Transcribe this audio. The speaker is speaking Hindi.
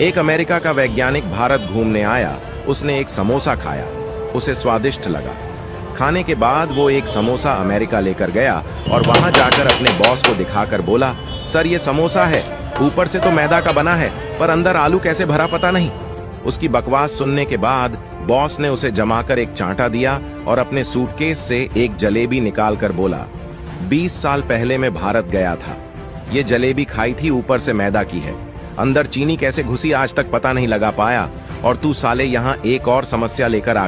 एक अमेरिका का वैज्ञानिक भारत घूमने आया। उसने एक समोसा खाया, उसे स्वादिष्ट लगा। खाने के बाद वो एक समोसा अमेरिका लेकर गया और वहां जाकर अपने बॉस को दिखाकर बोला, सर ये समोसा है, ऊपर से तो मैदा का बना है पर अंदर आलू कैसे भरा पता नहीं। उसकी बकवास सुनने के बाद बॉस ने उसे जमाकर एक चांटा दिया और अपने सूटकेस से एक जलेबी निकालकर बोला, 20 साल पहले मैं भारत गया था, ये जलेबी खाई थी, ऊपर से मैदा की है, अंदर चीनी कैसे घुसी आज तक पता नहीं लगा पाया, और तू साले यहाँ एक और समस्या लेकर आ गया।